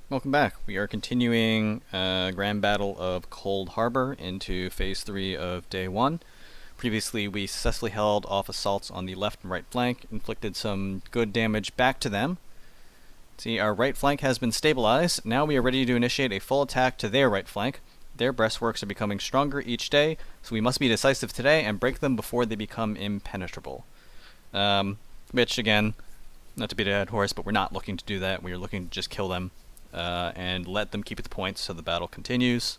Welcome back. We are continuing Grand Battle of Cold Harbor into Phase 3 of Day 1. Previously, we successfully held off assaults on the left and right flank, inflicted some good damage back to them. See, our right flank has been stabilized. Now we are ready to initiate a full attack to their right flank. Their breastworks are becoming stronger each day, so we must be decisive today and break them before they become impenetrable. Which, again, not to beat a dead horse, but we're not looking to do that. We are looking to just kill them. And let them keep the points so the battle continues.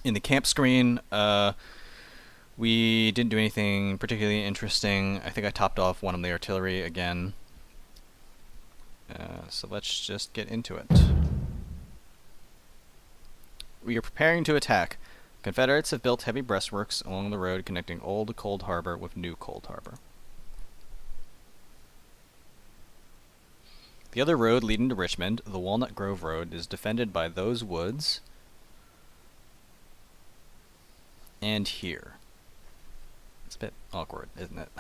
In the camp screen, we didn't do anything particularly interesting. I think I topped off one of the artillery again. So let's just get into it. We are preparing to attack. Confederates have built heavy breastworks along the road connecting Old Cold Harbor with New Cold Harbor. The other road leading to Richmond, the Walnut Grove Road, is defended by those woods and here. It's a bit awkward, isn't it?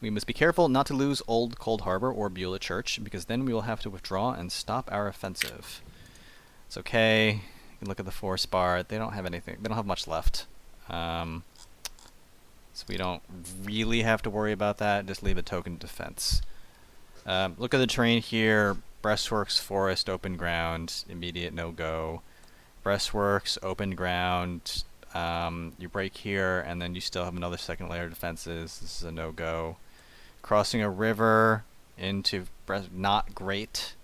We must be careful not to lose Old Cold Harbor or Beulah Church, because then we will have to withdraw and stop our offensive. It's okay. You can look at the force bar. They don't have anything. They don't have much left. So we don't really have to worry about that. Just leave a token defense. Look at the terrain here. Breastworks, forest, open ground, immediate no-go. Breastworks, open ground. You break here, and then you still have another second layer of defenses. This is a no-go. Crossing a river into not great.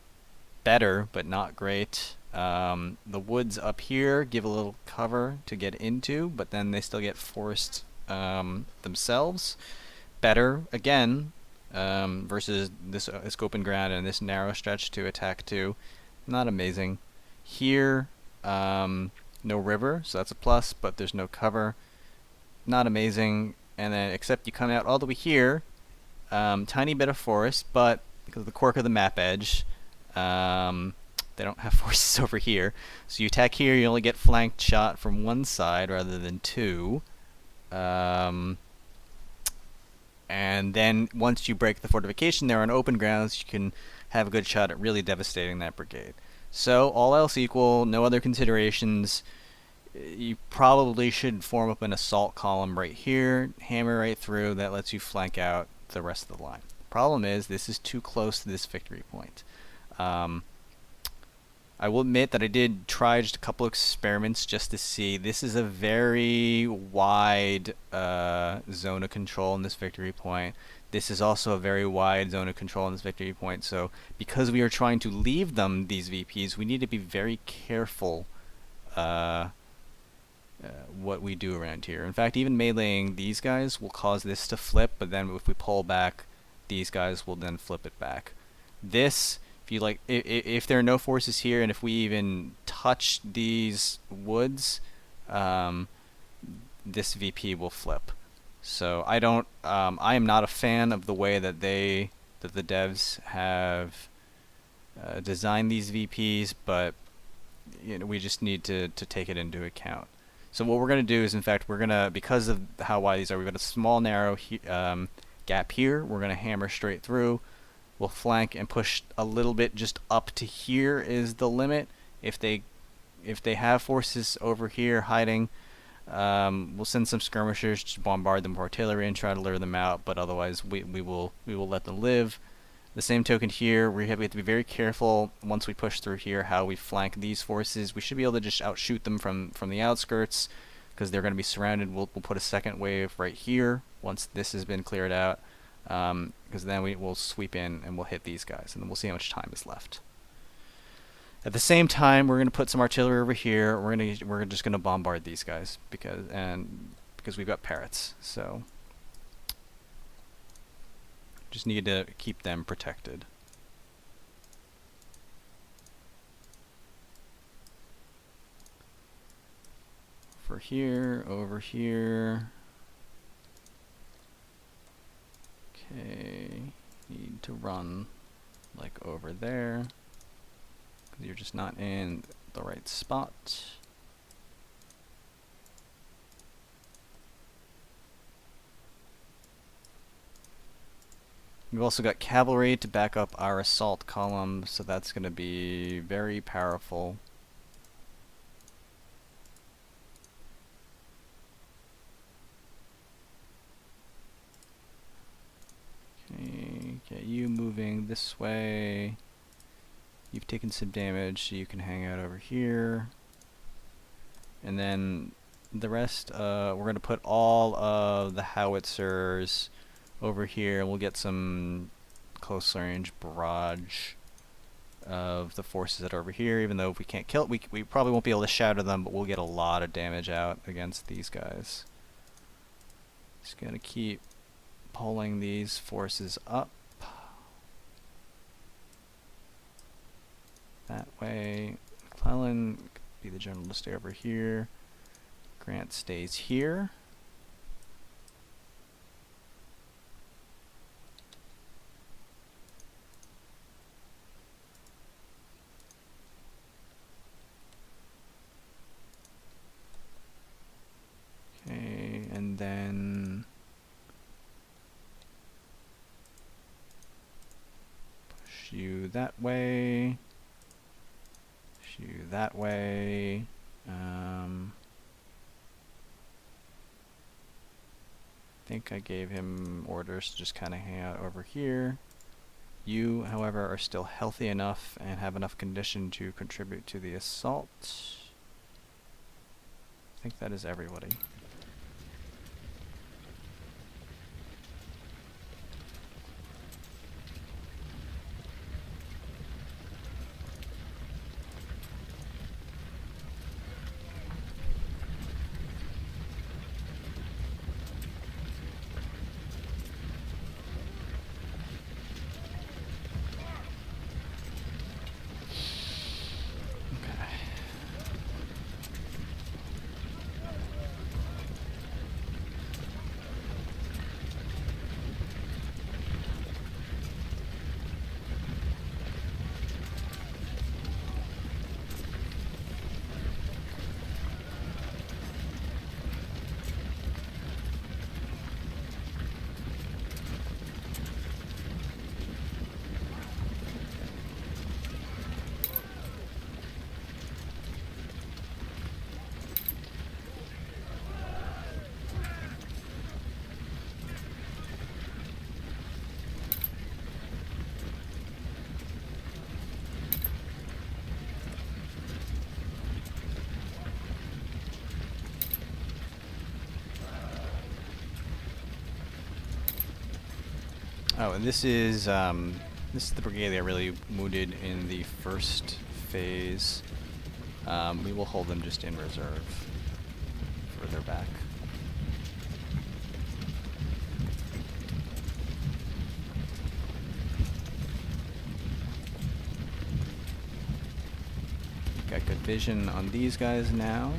Better, but not great. The woods up here give a little cover to get into, but then they still get forced themselves. Better, again, versus this open ground and this narrow stretch to attack to. Not amazing. Here, no river, so that's a plus, but there's no cover. Not amazing. And then, except you come out all the way here, tiny bit of forest, but because of the quirk of the map edge, they don't have forces over here. So you attack here, you only get flanked shot from one side rather than two. And then once you break the fortification there on open grounds, you can have a good shot at really devastating that brigade. So, all else equal, no other considerations, you probably should form up an assault column right here, hammer right through, that lets you flank out the rest of the line. Problem is, this is too close to this victory point. I will admit that I did try just a couple experiments just to see. This is a very wide zone of control in this victory point. This is also a very wide zone of control in this victory point. So because we are trying to leave them these VPs, we need to be very careful what we do around here. In fact, even meleeing these guys will cause this to flip, but then if we pull back, these guys will then flip it back. This, if there are no forces here, and if we even touch these woods, this VP will flip. So I am not a fan of the way that the devs have designed these VPs, but we just need to take it into account. So what we're going to do is, in fact, because of how wide these are, we've got a small narrow gap here. We're going to hammer straight through. We'll flank and push a little bit just up to here is the limit. If they have forces over here hiding, we'll send some skirmishers to bombard them with artillery and try to lure them out, but otherwise we will let them live. The same token here, we have to be very careful once we push through here how we flank these forces. We should be able to just outshoot them from the outskirts because they're going to be surrounded. We'll put a second wave right here once this has been cleared out, because then we'll sweep in and we'll hit these guys, and then we'll see how much time is left. At the same time, we're going to put some artillery over here. We're just going to bombard these guys because we've got parrots. So just need to keep them protected. For here, over here. Okay, need to run like over there. You're just not in the right spot. We've also got cavalry to back up our assault column, so that's going to be very powerful. Okay, get you moving this way. You've taken some damage, so you can hang out over here. And then the rest, we're going to put all of the howitzers over here, and we'll get some close range barrage of the forces that are over here. Even though if we can't kill it, we probably won't be able to shatter them, but we'll get a lot of damage out against these guys. Just going to keep pulling these forces up. That way. McClellan could be the general to stay over here. Grant stays here. Okay, and then push you that way. Push you that way. I think I gave him orders to just kind of hang out over here. You, however, are still healthy enough and have enough condition to contribute to the assault. I think that is everybody. Oh, and this is the brigade that really wounded in the first phase. We will hold them just in reserve further back. Got good vision on these guys now.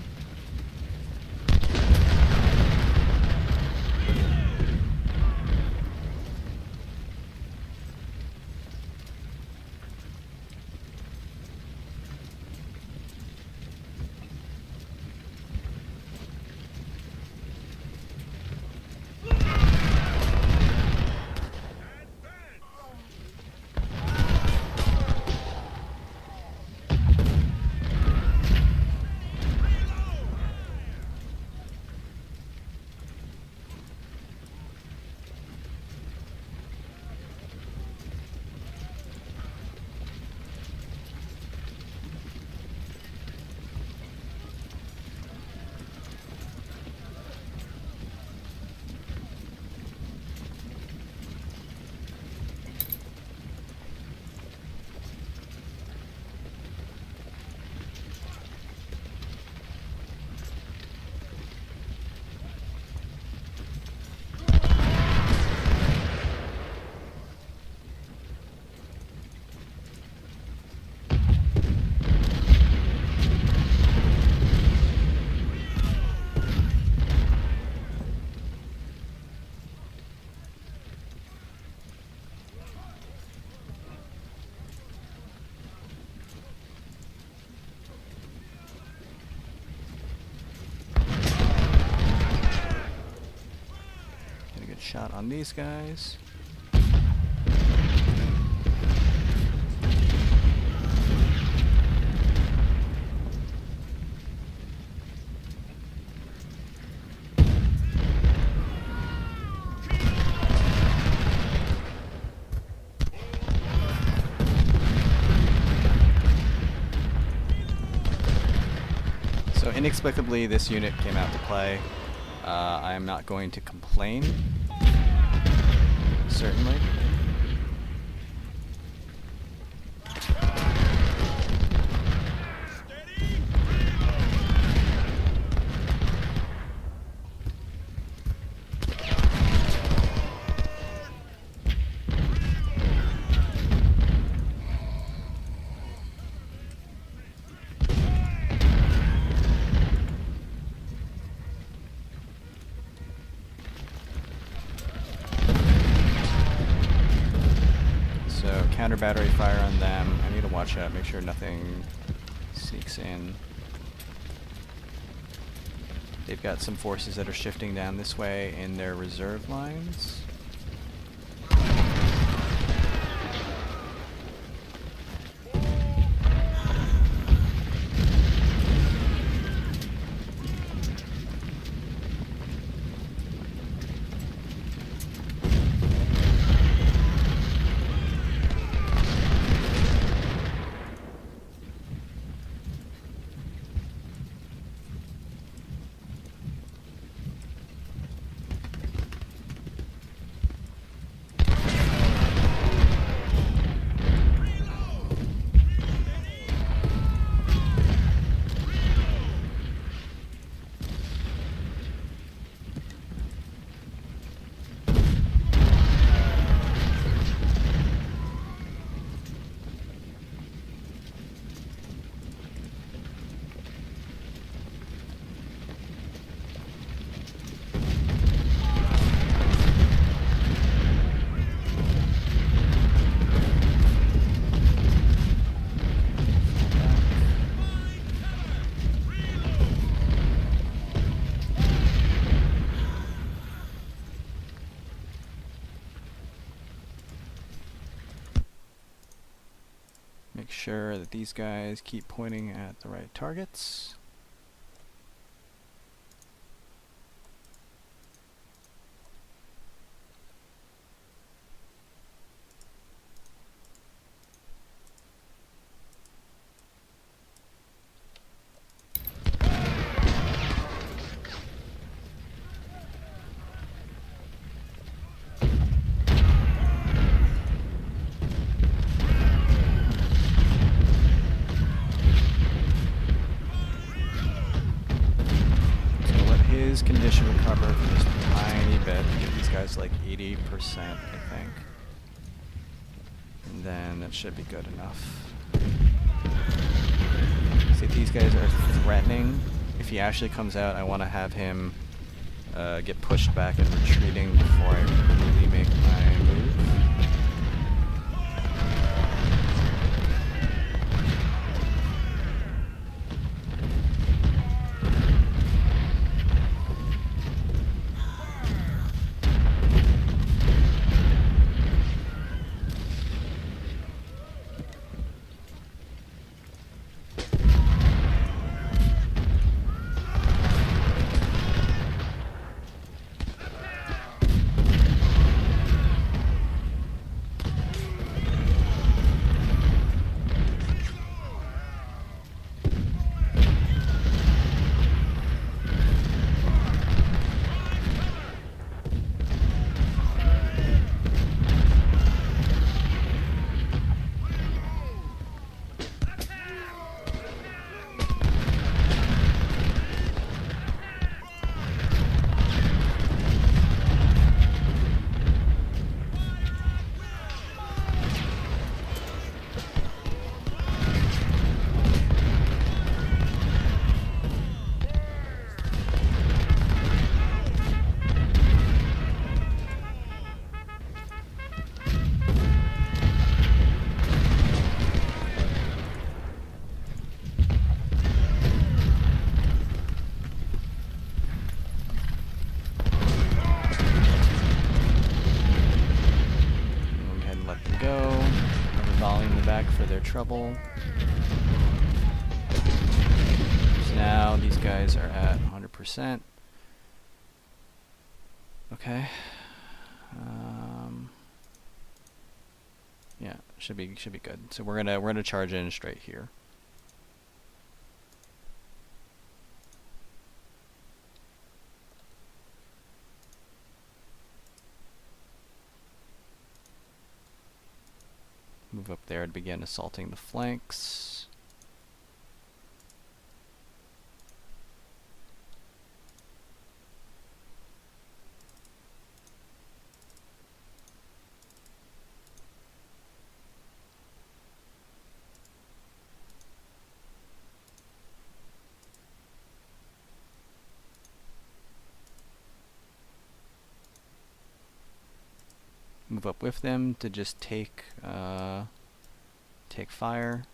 Shot on these guys. inexplicably, this unit came out to play. I am not going to complain. Certainly. Counter battery fire on them. I need to watch out, make sure nothing sneaks in. They've got some forces that are shifting down this way in their reserve lines. Make sure that these guys keep pointing at the right targets. His condition recover for just a tiny bit. Get these guys like 80%, I think. And then that should be good enough. See, if these guys are threatening, if he actually comes out, I want to have him get pushed back and retreating before I really make my move. For their trouble. So now these guys are at 100%. Okay. Yeah, should be good. So we're gonna charge in straight here. Move up there to begin assaulting the flanks. Move up with them to just take fire.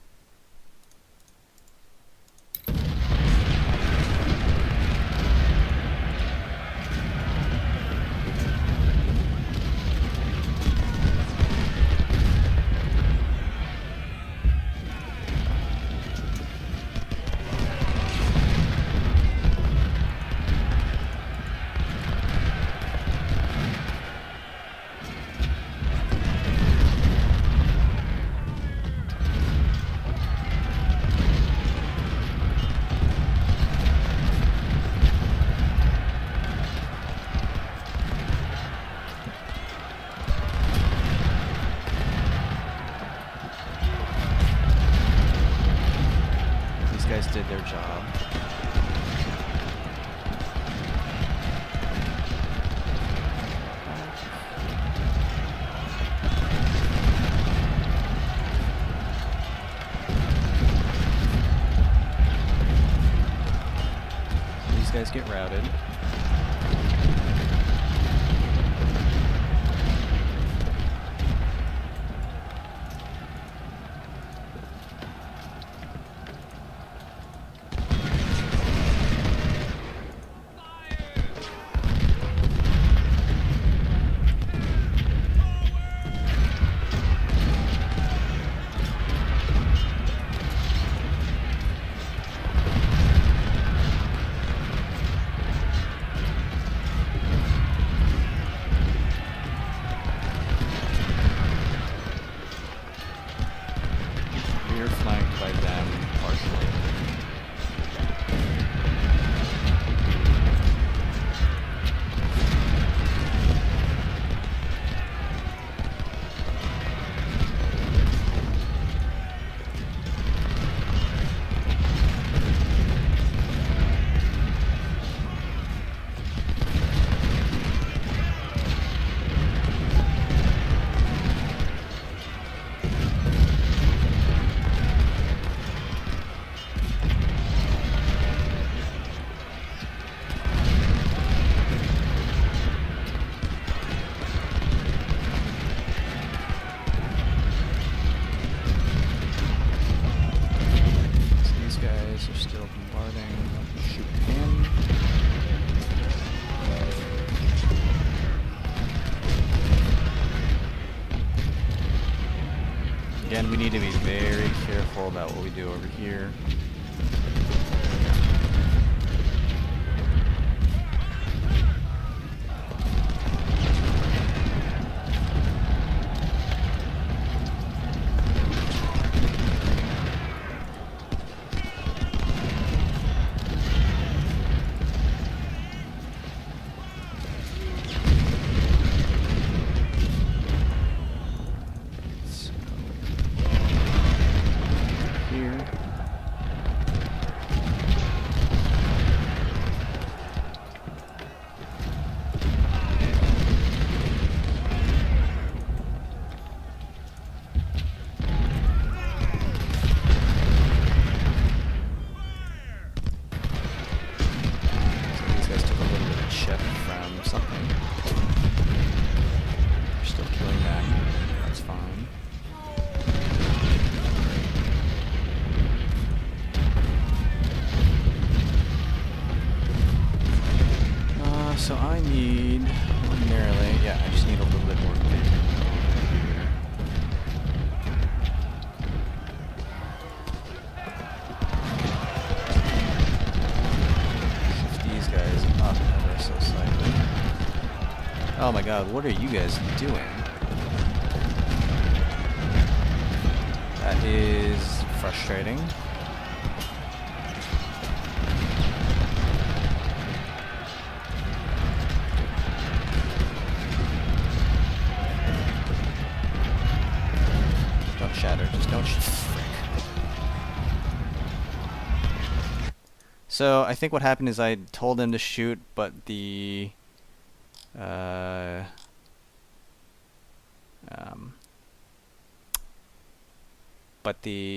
Did their job. These guys get routed. Again, we need to be very careful about what we do over here. So I need, ordinarily, yeah, I just need a little bit more here. Shift these guys up ever so slightly. Oh my god, what are you guys doing? That is frustrating. Don't frick. So I think what happened is I told them to shoot, but the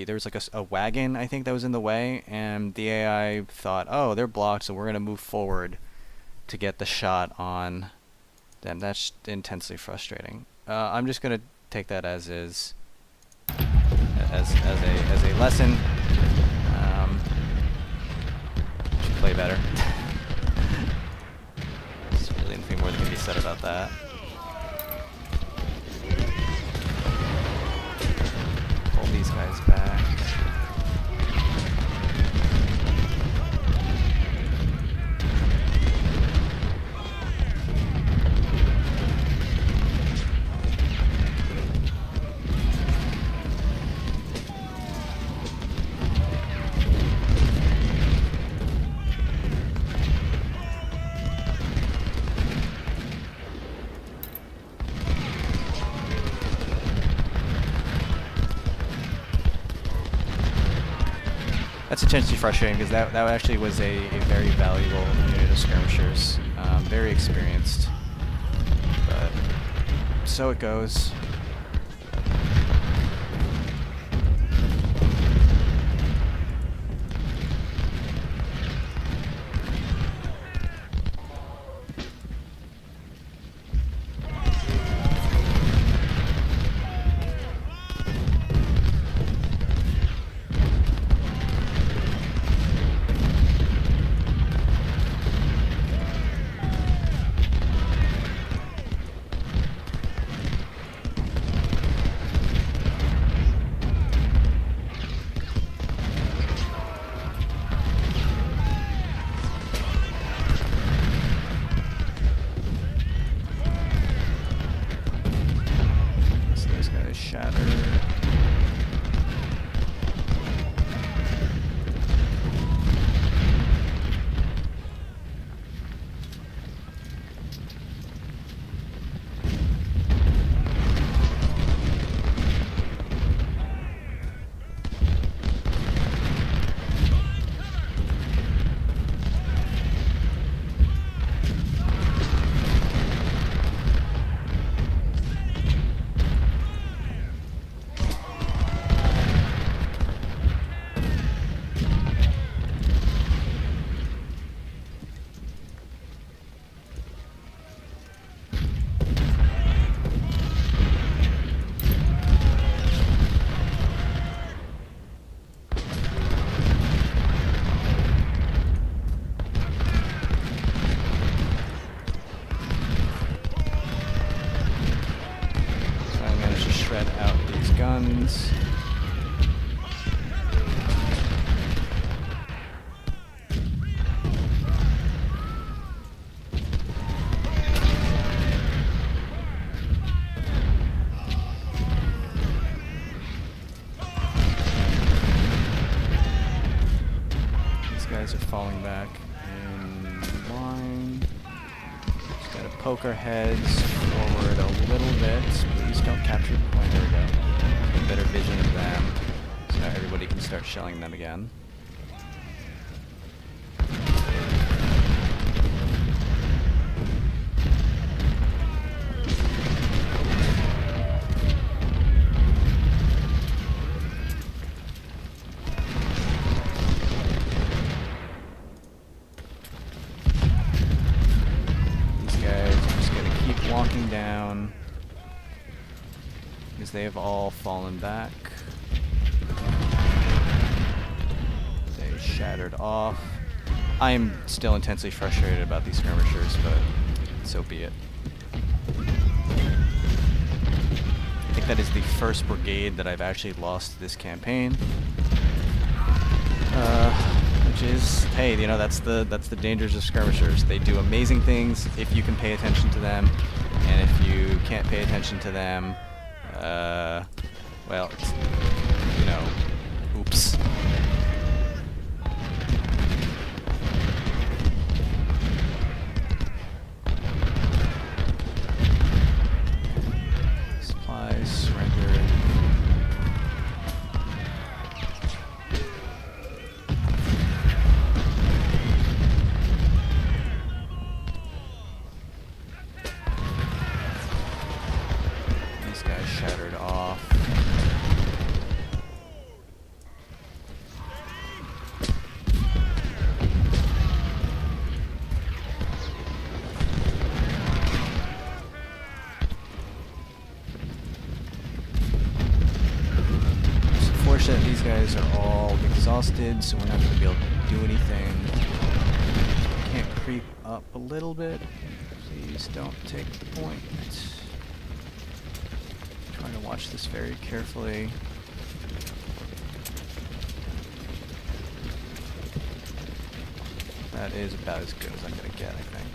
there was like a wagon, I think, that was in the way, and the AI thought, oh, they're blocked, so we're gonna move forward to get the shot on them. That's intensely frustrating. I'm just gonna take that as is, as a lesson. Should play better. There's really anything more that can be said about that. Pull these guys back. That's intensely frustrating because that actually was a very valuable unit of skirmishers. Very experienced. But so it goes. Guns. These guys are falling back in line. Just gotta poke our heads forward a little bit. Please don't capture the point. There we go. Better vision of them, so now everybody can start shelling them again. These guys are just gonna keep walking down, because they have all fallen back. They shattered off. I am still intensely frustrated about these skirmishers, but so be it. I think that is the first brigade that I've actually lost this campaign. Which is, hey, you know, that's the dangers of skirmishers. They do amazing things if you can pay attention to them, and if you can't pay attention to them, well, it's, you know, oops. Supplies surrendered. These guys are all exhausted, so we're not going to be able to do anything. Can't creep up a little bit. Please don't take the point. Trying to watch this very carefully. That is about as good as I'm going to get, I think.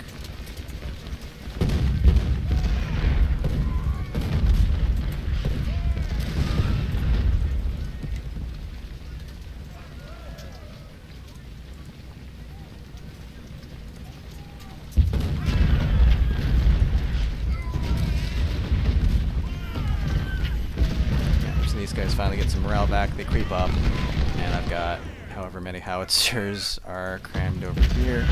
These guys finally get some morale back, they creep up, and I've got however many howitzers are crammed over here.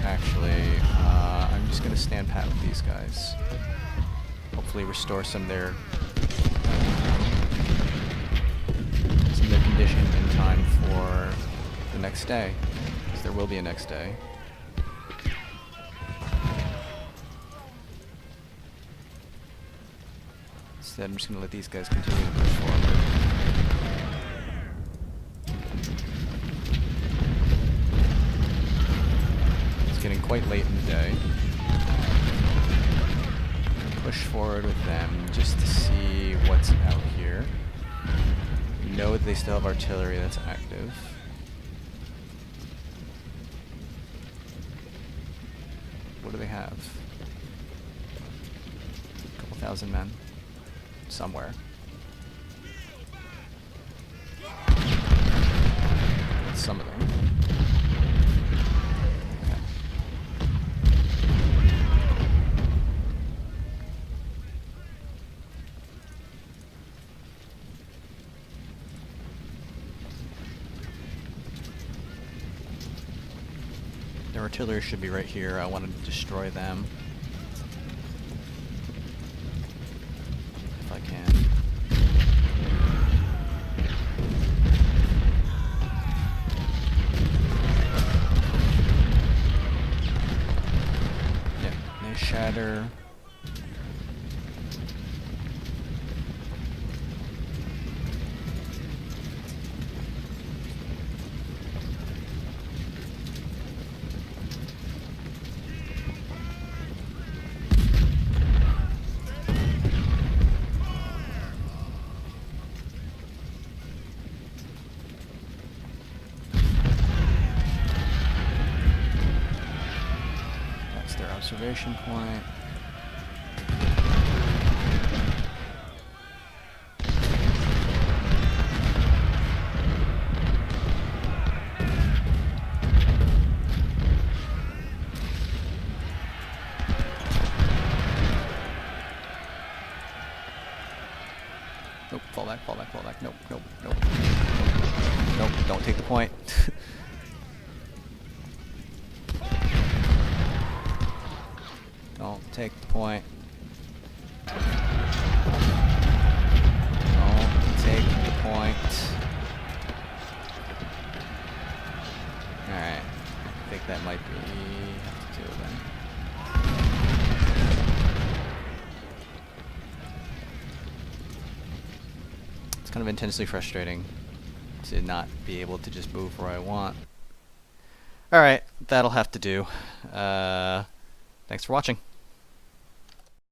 Actually, I'm just going to stand pat with these guys. Hopefully restore some of their condition in time for the next day, because there will be a next day. Instead, I'm just going to let these guys continue to push forward. It's getting quite late in the day. Push forward with them just to see what's out here. We know that they still have artillery that's active. What do they have? A couple thousand men. Somewhere. That's some of them. Their artillery should be right here. I wanted to destroy them. If I can. Yeah, they shatter. Observation point. Nope, fall back, fall back, fall back. Nope, nope, nope. Nope, don't take the point. Don't take the point. Don't take the point. Alright. I think that might be have to do then. It's kind of intensely frustrating to not be able to just move where I want. Alright, that'll have to do. Thanks for watching.